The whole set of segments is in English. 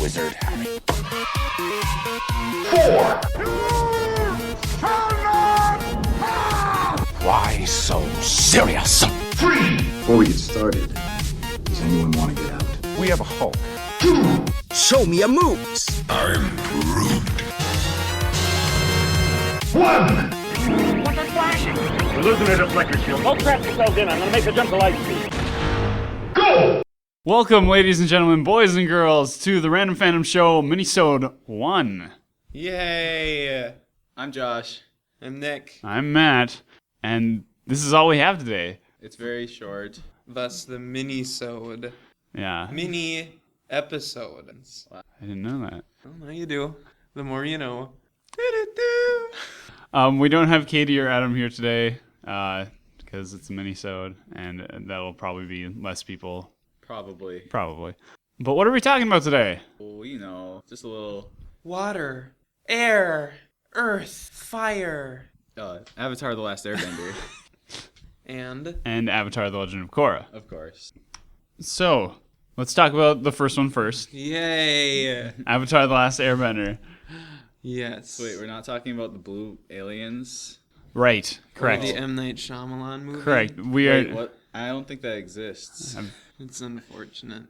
Wizard Harry. 4. Why so serious? 3. Before we get started, does anyone want to get out? We have a Hulk. 2. Show me your moves. I'm Groot. 1. What's that flashing? We're losing our deflector shield. Don't trap yourselves in. I'm gonna make a jump to light speed. Go! Welcome, ladies and gentlemen, boys and girls, to the Random Fandom Show Minisode 1. Yay! I'm Josh. I'm Nick. I'm Matt, and this is all we have today. It's very short. Thus the Minisode. Yeah, Mini episode. I didn't know that. Well, now you do. The more you know. We don't have Katie or Adam here today, because it's a Minisode, and that'll probably be less people. Probably. But what are we talking about today? Oh, you know, just a little water, air, earth, fire. Avatar: The Last Airbender. And Avatar: The Legend of Korra. Of course. So, let's talk about the first one first. Yay! Avatar: The Last Airbender. Yes. Wait, we're not talking about the blue aliens? Right, correct. Or the M. Night Shyamalan movie? Correct. Wait, what? I don't think that exists. It's unfortunate.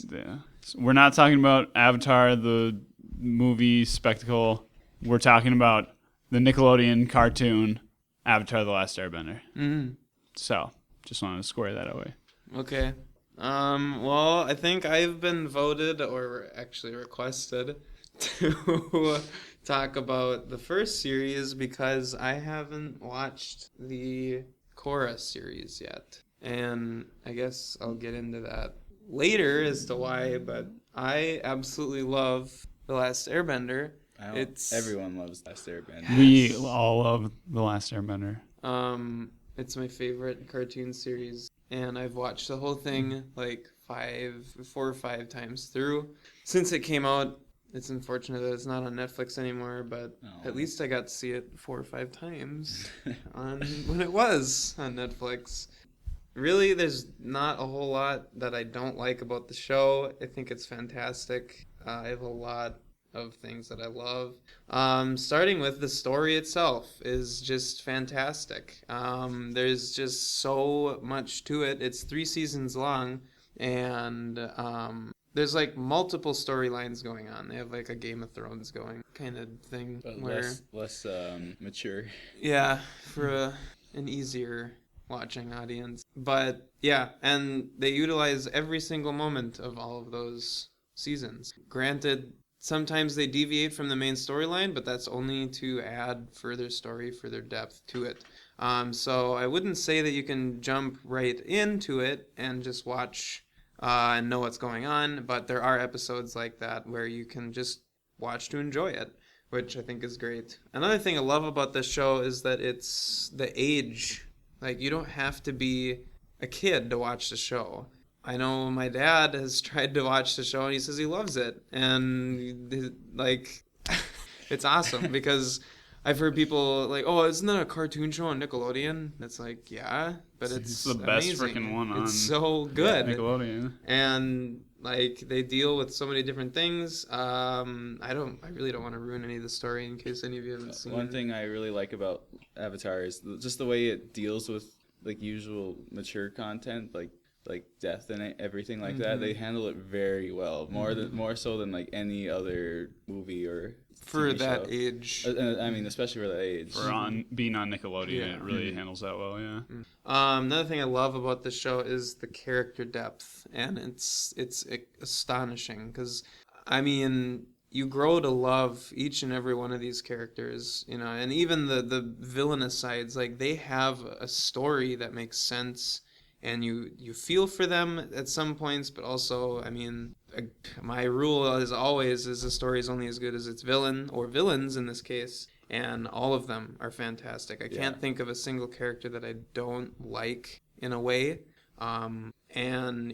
Yeah. We're not talking about Avatar, the movie spectacle. We're talking about the Nickelodeon cartoon, Avatar: The Last Airbender. Mm-hmm. So, just wanted to square that away. Okay. Well, I think I've been voted, or actually requested, to talk about the first series because I haven't watched the Korra series yet. And I guess I'll get into that later as to why, but I absolutely love The Last Airbender. Everyone loves The Last Airbender. We all love The Last Airbender. It's my favorite cartoon series, and I've watched the whole thing like 4 or 5 times through since it came out. It's unfortunate that it's not on Netflix anymore, but at least I got to see it 4 or 5 times when it was on Netflix. Really, there's not a whole lot that I don't like about the show. I think it's fantastic. I have a lot of things that I love. Starting with the story itself is just fantastic. There's just so much to it. It's 3 seasons long, and there's like multiple storylines going on. They have like a Game of Thrones going kind of thing. But where less mature. Yeah, for an easier watching audience. But yeah, and they utilize every single moment of all of those seasons. Granted, sometimes they deviate from the main storyline, but that's only to add further story, further depth to it. So I wouldn't say that you can jump right into it and just watch and know what's going on, but there are episodes like that where you can just watch to enjoy it, which I think is great. Another thing I love about this show is that it's the age. Like, you don't have to be a kid to watch the show. I know my dad has tried to watch the show and he says he loves it. And, like, it's awesome because I've heard people like, oh, isn't that a cartoon show on Nickelodeon? It's like, yeah, but it's the best amazing. freaking one on It's so good. Nickelodeon. And, like, they deal with so many different things. I really don't want to ruin any of the story in case any of you haven't seen it. One thing I really like about Avatar is just the way it deals with like usual mature content, like death and everything like that. They handle it very well, more so than like any other movie or for TV that show. age. I mean, especially for that age. For being on Nickelodeon, it really handles that well, yeah. Another thing I love about this show is the character depth, and it's astonishing because, I mean, you grow to love each and every one of these characters, you know, and even the villainous sides, like, they have a story that makes sense, and you feel for them at some points, but also, I mean, my rule as always is a story is only as good as its villain, or villains in this case, and all of them are fantastic. I can't think of a single character that I don't like in a way, and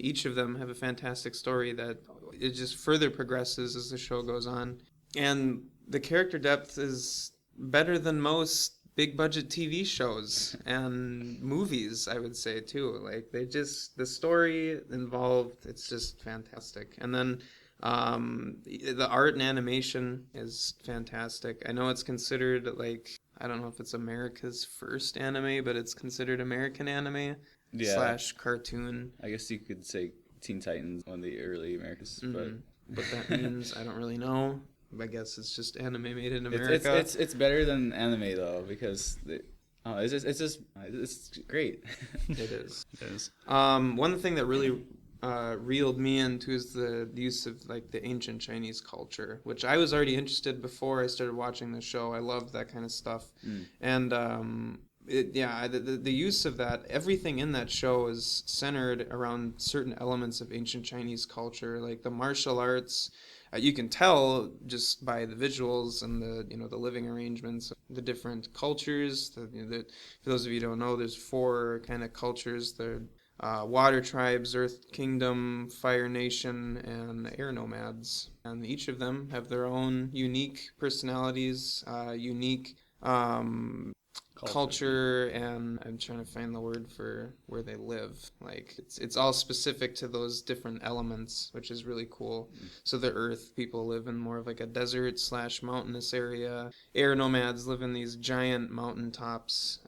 each of them have a fantastic story that it just further progresses as the show goes on. And the character depth is better than most big budget TV shows and movies, I would say, too. Like, the story involved, it's just fantastic. And then The art and animation is fantastic. I know it's considered like, I don't know if it's America's first anime, but it's considered American anime slash cartoon. I guess you could say Teen Titans, one of the early Americas, but What that means, I don't really know. I guess it's just anime made in America. it's better than anime though, because it's great. It is. It is. One thing that really reeled me into is the use of like the ancient Chinese culture, which I was already interested before I started watching the show. I loved that kind of stuff, and the use of that, everything in that show is centered around certain elements of ancient Chinese culture, like the martial arts. You can tell just by the visuals and the living arrangements, the different cultures. For those of you who don't know, there's 4 kind of cultures. The Water Tribes, Earth Kingdom, Fire Nation, and Air Nomads. And each of them have their own unique personalities, unique culture, and I'm trying to find the word for where they live. Like it's all specific to those different elements, which is really cool. So the Earth people live in more of like a desert / mountainous area. Air Nomads live in these giant mountaintops.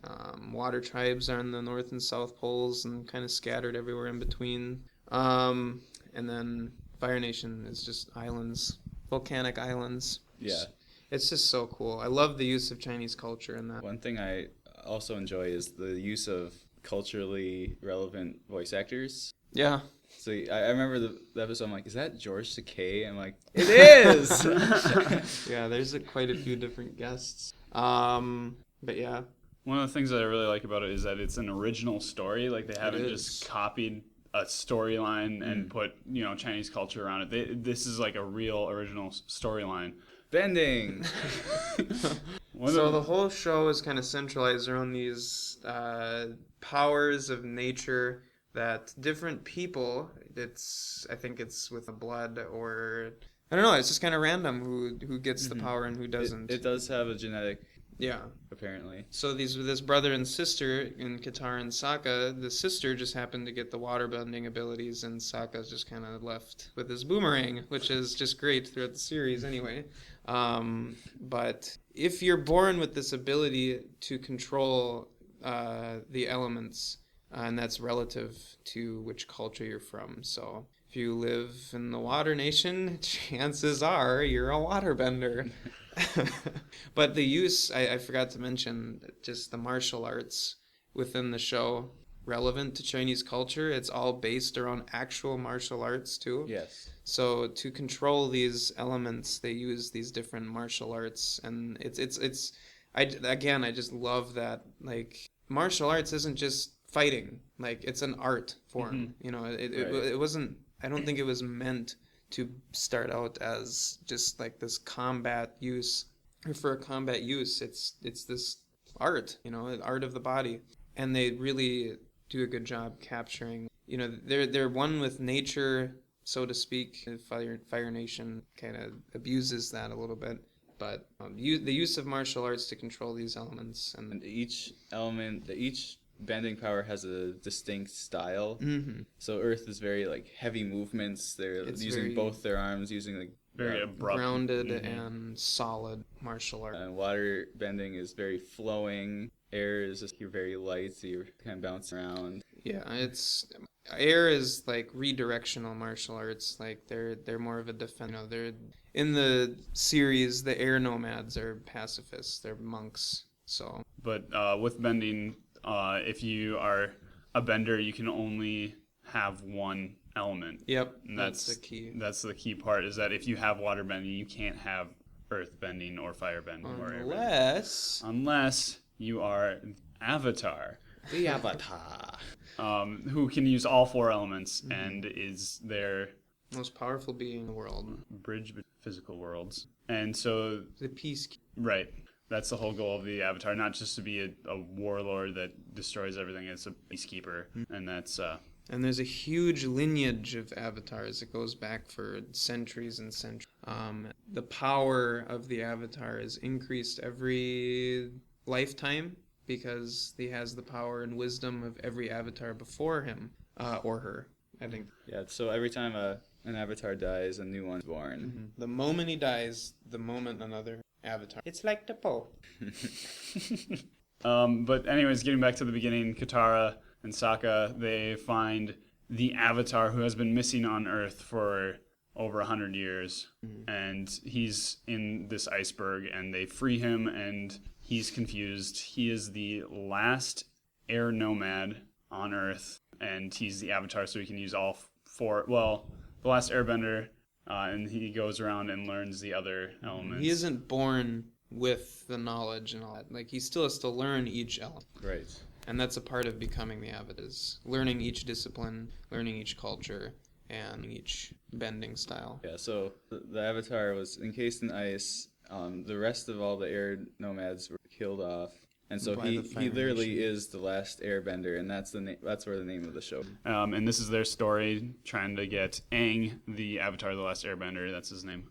Water Tribes are in the North and South poles and kind of scattered everywhere in between. And then Fire Nation is just islands, volcanic islands. Yeah. It's just so cool. I love the use of Chinese culture in that. One thing I also enjoy is the use of culturally relevant voice actors. Yeah. So I remember the episode, I'm like, is that George Takei? I'm like, it is! Yeah, there's quite a few different guests. But yeah. One of the things that I really like about it is that it's an original story. Like they haven't just copied a storyline and put Chinese culture around it. This is like a real original storyline. Bending! So the whole show is kind of centralized around these powers of nature that different people, I think it's with the blood, or I don't know, it's just kind of random who gets the power and who doesn't. It does have a genetic, yeah, apparently. So this brother and sister in Katara and Sokka, the sister just happened to get the waterbending abilities, and Sokka's just kind of left with his boomerang, which is just great throughout the series anyway. But if you're born with this ability to control the elements, and that's relative to which culture you're from. So if you live in the Water Nation, chances are you're a waterbender. But the use, I forgot to mention, just the martial arts within the show, relevant to Chinese culture. It's all based around actual martial arts too. Yes. So to control these elements, they use these different martial arts, and I just love that. Like, martial arts isn't just fighting, like it's an art form. It wasn't, I don't think it was meant to start out as just like this combat use, or for a combat use. It's this art, art of the body, and they really do a good job capturing. They're one with nature, so to speak. Fire Nation kind of abuses that a little bit, but the use of martial arts to control these elements, and each bending power has a distinct style. So Earth is very like heavy movements. They're using both their arms, using like very abrupt, grounded and solid martial art. And water bending is very flowing. Air is just, you're very light, so you're kind of bouncing around. Yeah, air is like redirectional martial arts. Like they're more of a defense. They're in the series. The air nomads are pacifists. They're monks. So. But with bending, if you are a bender, you can only have one element. Yep, And that's the key. That's the key part, is that if you have water bending, you can't have earth bending or fire bending or air bending. Unless you are Avatar. The Avatar. Who can use all 4 elements and is their most powerful being in the world. Bridge between physical worlds. And so... the peace. Right. That's the whole goal of the Avatar, not just to be a warlord that destroys everything. It's a peacekeeper, and that's... And there's a huge lineage of avatars that goes back for centuries and centuries. The power of the Avatar is increased every lifetime because he has the power and wisdom of every Avatar before him, or her. I think. Yeah, so every time an avatar dies, a new one's born. The moment he dies, the moment another avatar. It's like the Pope. But anyways, getting back to the beginning, Katara and Sokka, they find the Avatar who has been missing on Earth for over 100 years, and he's in this iceberg, and they free him, and he's confused. He is the last air nomad on Earth, and he's the Avatar, so he can use all four. Well, the last Airbender, and he goes around and learns the other elements. He isn't born with the knowledge and all that. Like, he still has to learn each element. Right. And that's a part of becoming the Abbot, is learning each discipline, learning each culture, and each bending style. Yeah, so the Avatar was encased in ice. The rest of all the air nomads were killed off. And so By he the Fire literally Nation. is the last airbender, and that's where the name of the show. And this is their story, trying to get Aang, the Avatar, the last Airbender, that's his name,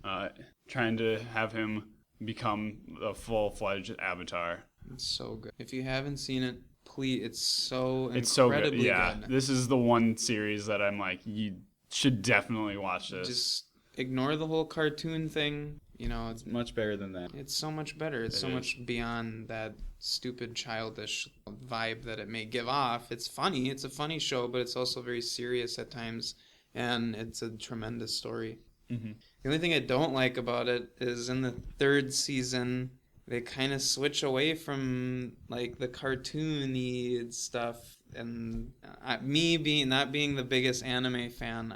trying to have him become a full-fledged Avatar. It's so good. If you haven't seen it, please, it's so It's so good. incredibly Yeah, good. this is the one series that I'm like, you should definitely watch this. Just ignore the whole cartoon thing. You know, it's Much better than that. It's so much better. It's It so is. much beyond that stupid childish vibe that it may give off. It's funny. It's a funny show, but it's also very serious at times, and it's a tremendous story. Mhm. The only thing I don't like about it is in the third season, they kind of switch away from like the cartoony stuff. And me not being the biggest anime fan,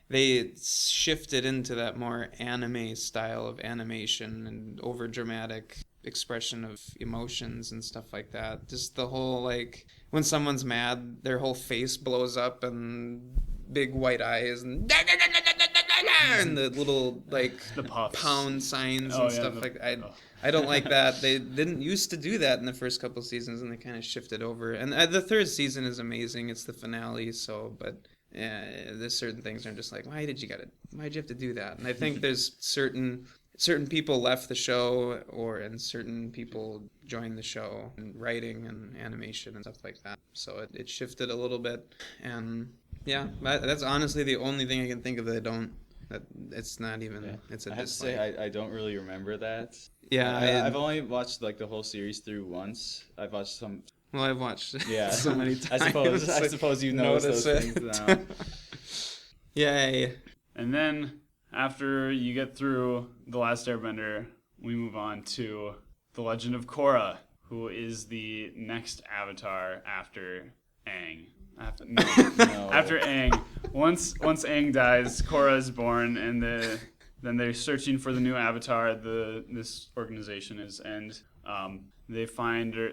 they shifted into that more anime style of animation and over dramatic expression of emotions and stuff like that. Just the whole, like, when someone's mad, their whole face blows up and big white eyes and the little like The puffs. pound signs Oh, and yeah, stuff the- like that. oh. I don't like that. They didn't used to do that in the first couple seasons, and they kind of shifted over. And the third season is amazing. It's the finale, but there's certain things that are just like, why'd you have to do that? And I think there's certain people left the show, and certain people joined the show, and writing and animation and stuff like that. So it shifted a little bit, and yeah, that's honestly the only thing I can think of that it's not even, it's a I have to dislike. say, I don't really remember that. Yeah, I've only watched like the whole series through once. I've watched some. Well, I've watched it Yeah, so many times. I suppose you notice those things now. Yay. And then, after you get through The Last Airbender, we move on to The Legend of Korra, who is the next Avatar after Aang. After Aang. Once Aang dies, Korra is born, and then they're searching for the new Avatar. This organization is, and they find her.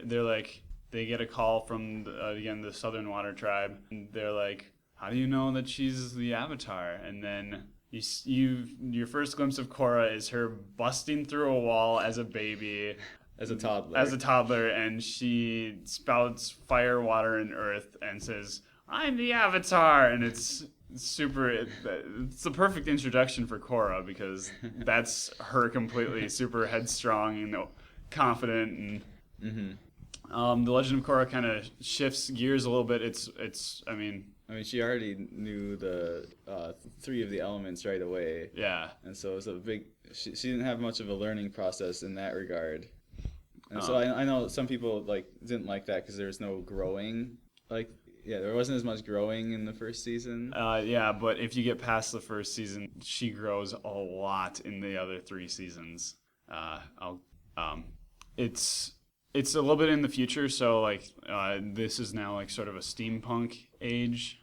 They get a call from the Southern Water Tribe, and they're like, "How do you know that she's the Avatar?" And then your first glimpse of Korra is her busting through a wall as a baby. As a toddler. And she spouts fire, water, and earth and says, "I'm the Avatar!" And it's the perfect introduction for Korra, because that's her completely super headstrong and confident. And The Legend of Korra kind of shifts gears a little bit. I mean, she already knew the 3 of the elements right away. yeah. And so it was a big. She didn't have much of a learning process in that regard. And so I know some people didn't like that because there was no growing. There wasn't as much growing in the first season. Yeah, but if you get past the first season, she grows a lot in the other 3 seasons. It's a little bit in the future, so this is now sort of a steampunk age,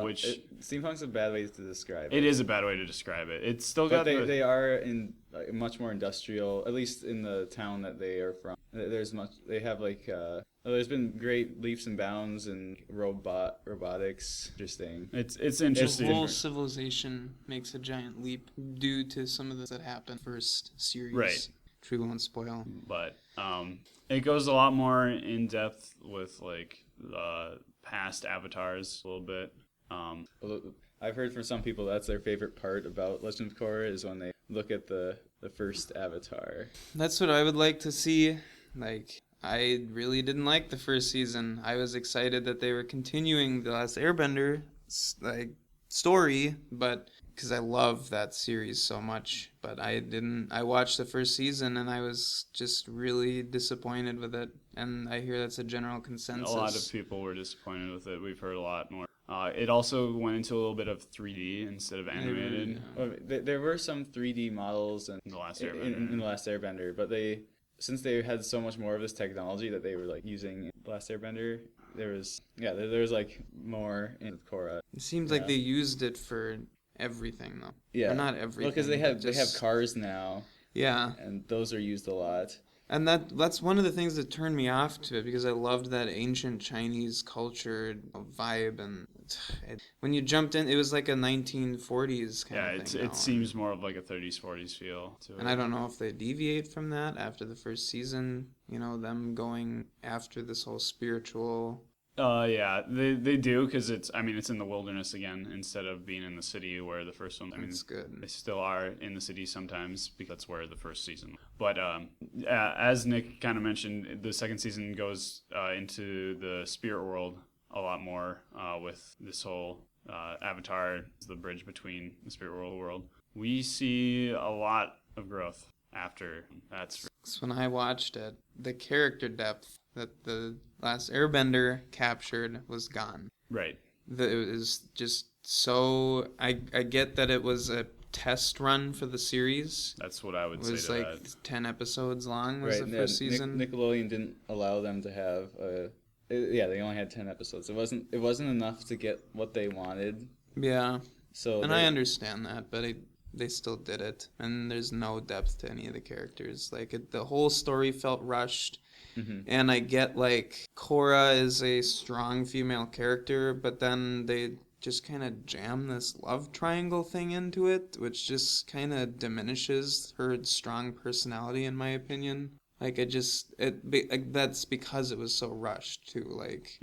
which Steampunk's a bad way to describe it. it is a bad way to describe it. It's still But got they are in much more industrial, at least in the town that they are from. They have there's been great leaps and bounds in robotics. Interesting. it's The interesting. whole civilization makes a giant leap due to some of this that happened first series. Right. Which we won't spoil. But it goes a lot more in depth with past avatars a little bit. Although I've heard from some people that's their favorite part about Legend of Korra is when they look at the first avatar. That's what I would like to see. I really didn't like the first season. I was excited that they were continuing The Last Airbender. story, but because I love that series so much. But I watched the first season and I was just really disappointed with it. And I hear that's a general consensus. A lot of people were disappointed with it. We've heard a lot more. It also went into a little bit of 3D instead of animated. There were some 3D models in The Last Airbender. in The Last Airbender, but since they had so much more of this technology that they were like using in The Last Airbender, there was like more in Korra. It seemed like they used it for everything though. Yeah, or not everything. Well, because they have cars now. Yeah, and those are used a lot. And that's one of the things that turned me off to it, because I loved that ancient Chinese culture vibe, and when you jumped in, it was like a 1940s kind of thing. Yeah, it seems more of like a 30s, 40s feel to it. And I don't know if they deviate from that after the first season, them going after this whole spiritual... Yeah, they do, because it's in the wilderness again instead of being in the city where the first one. That's good. They still are in the city sometimes because that's where the first season. But as Nick kind of mentioned, the second season goes into the spirit world a lot more with this whole Avatar, the bridge between the spirit world. We see a lot of growth after that's. When I watched it, the character depth that the Last Airbender captured was gone. Right. It was just so... I get that it was a test run for the series. That's what I would say to that. It was like 10 episodes long was the first season. Nickelodeon didn't allow them to have they only had 10 episodes. It wasn't enough to get what they wanted. Yeah. So I understand that, but they still did it, and there's no depth to any of the characters. The whole story felt rushed. Mm-hmm. And I get Korra is a strong female character, but then they just kind of jam this love triangle thing into it, which just kind of diminishes her strong personality, in my opinion. That's because it was so rushed too.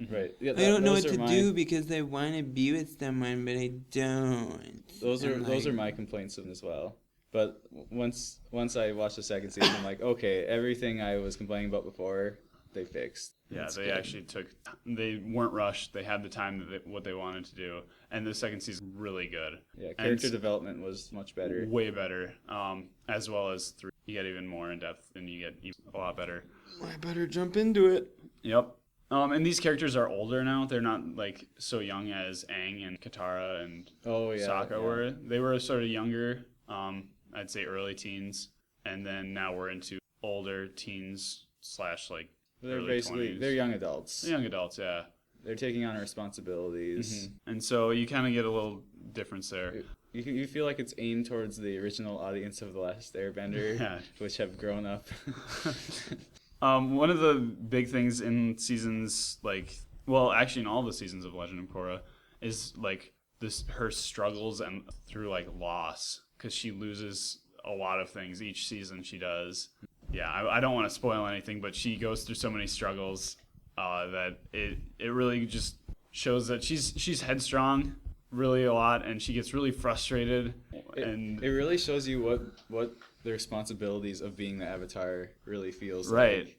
Right. Yeah, I don't know what to do because I want to be with someone, but I don't. Those are my complaints as well. But once I watched the second season, I'm like, okay, everything I was complaining about before, they fixed. Yeah, they weren't rushed. They had the time what they wanted to do. And the second season, really good. Yeah, character development was much better. Way better. As well as 3. You get even more in depth, and you get a lot better. I better jump into it. Yep. And these characters are older now. They're not so young as Aang and Katara and Sokka were. They were sort of younger. I'd say early teens, and then now we're into older teens / they're basically 20s. They're young adults. They're young adults, yeah. They're taking on responsibilities, and so you kind of get a little difference there. You feel like it's aimed towards the original audience of The Last Airbender, which have grown up. One of the big things in seasons in all the seasons of Legend of Korra is her struggles and through loss. Because she loses a lot of things each season she does. Yeah, I don't want to spoil anything, but she goes through so many struggles that it really just shows that she's headstrong really a lot, and she gets really frustrated. It really shows you what the responsibilities of being the Avatar really feels right.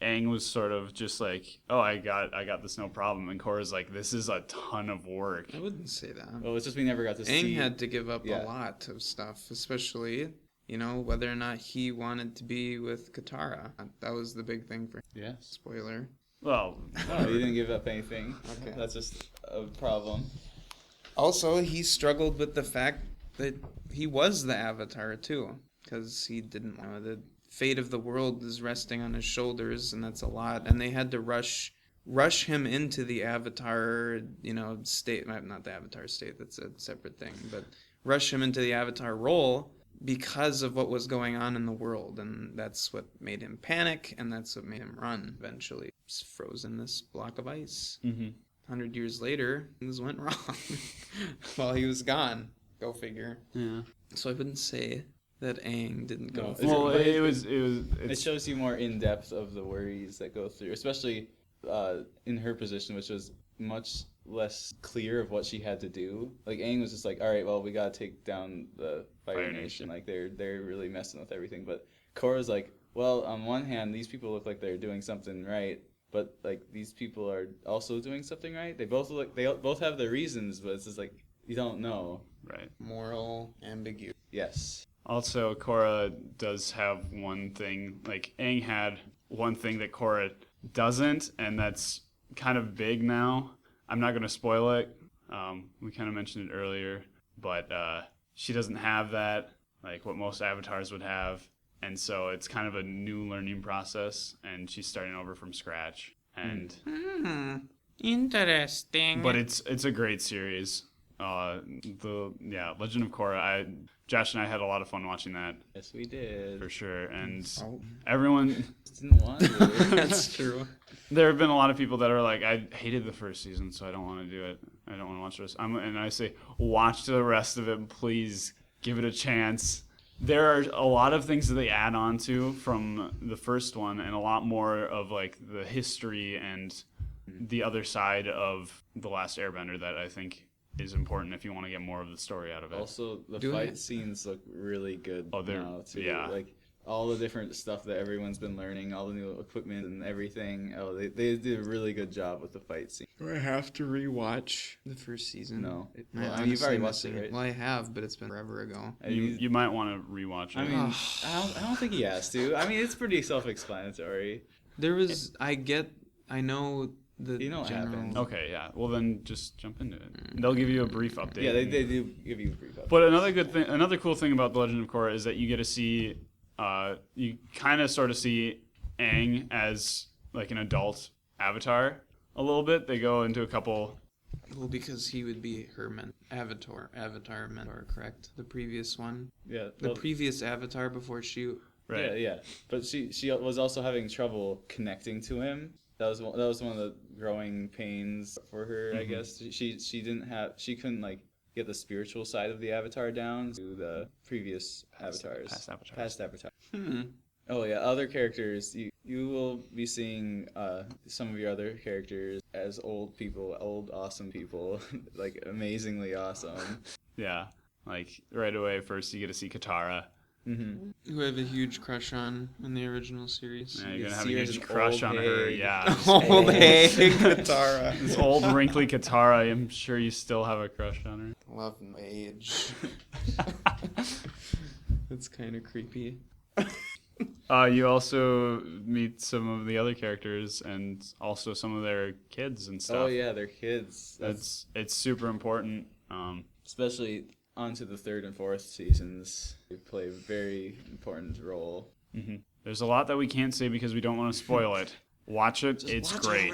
Aang was sort of just I got this no problem, and Korra's this is a ton of work. I wouldn't say that. Well, it's just we never got to see. Aang had to give up a lot of stuff, especially whether or not he wanted to be with Katara. That was the big thing for him. Yes. Spoiler. Well, no, he didn't give up anything. Okay. That's just a problem. Also, he struggled with the fact that he was the Avatar too, because he didn't want the fate of the world is resting on his shoulders, and that's a lot. And they had to rush him into the Avatar, state. Not the Avatar state, that's a separate thing. But rush him into the Avatar role because of what was going on in the world. And that's what made him panic, and that's what made him run eventually. He's frozen this block of ice. 100 years later, things went wrong while he was gone. Go figure. Yeah. So I wouldn't say that Aang didn't go through. Well, it shows you more in depth of the worries that go through, especially in her position, which was much less clear of what she had to do. Aang was just all right, well, we gotta take down the Fire Nation. They're really messing with everything. But Korra's well, on one hand, these people look like they're doing something right, but these people are also doing something right. They both have their reasons, but it's just you don't know. Right. Moral ambiguity. Yes. Also, Korra does have one thing, like, Aang had one thing that Korra doesn't, and that's kind of big now. I'm not going to spoil it. We kind of mentioned it earlier, but she doesn't have that, like what most avatars would have. And so it's kind of a new learning process, and she's starting over from scratch. And Interesting. but it's a great series. Legend of Korra. Josh and I had a lot of fun watching that Yes, we did. for sure, and everyone. Didn't want to. That's true. There have been a lot of people that are like, I hated the first season, so I don't want to do it. I don't want to watch the rest. And I say, watch the rest of it, please. Give it a chance. There are a lot of things that they add on to from the first one, and a lot more of like the history and the other side of The Last Airbender that I think is important if you want to get more of the story out of it. Also, the fight scenes look really good now too. Yeah. Like all the different stuff that everyone's been learning, all the new equipment and everything. Oh, they did a really good job with the fight scene. Do I have to rewatch the first season? No. Well, I mean, you've already watched it, right? Well, I have, but it's been forever ago. You might want to rewatch it. I mean, I don't think he has to. I mean, it's pretty self-explanatory. There was, I know the You know what general. happened. Okay, yeah. Well, then just jump into it. They'll give you a brief update. Yeah, they do give you a brief update. But another cool thing about The Legend of Korra is that you get to see, you kind of sort of see Aang as like an adult avatar a little bit. They go into a couple. Well, because he would be her avatar mentor, correct? The previous one. Yeah. The previous avatar before she. Right. Yeah. But she was also having trouble connecting to him. That was one of the growing pains for her, I guess. She couldn't like get the spiritual side of the avatar down to the previous avatars. Past avatars. Oh yeah, other characters. You will be seeing some of your other characters as old awesome people, like amazingly awesome. Yeah. Like right away, first you get to see Katara. Who I have a huge crush on in the original series. Yeah, you're gonna have a see her as huge an crush old on her. hag. Yeah. Old hag Katara. This old wrinkly Katara. I'm sure you still have a crush on her. Love and age. That's kind of creepy. You also meet some of the other characters and also some of their kids and stuff. Oh yeah, they're kids. It's super important. Especially onto the 3rd and 4th seasons. They play a very important role. There's a lot that we can't say because we don't want to spoil it. Watch it. It's great.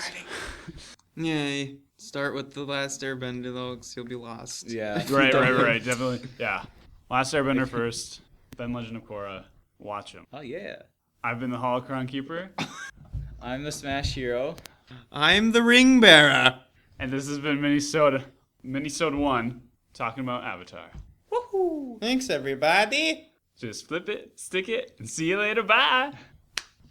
Yay. Start with The Last Airbender, though, because you'll be lost. Yeah. Right. Definitely. Yeah. Last Airbender first, then Legend of Korra. Watch them. Oh yeah. I've been the Holocron Keeper, I'm the Smash Hero. I'm the ring bearer. and this has been Minisode 1, talking about Avatar. Thanks, everybody. Just flip it, stick it, and see you later. Bye.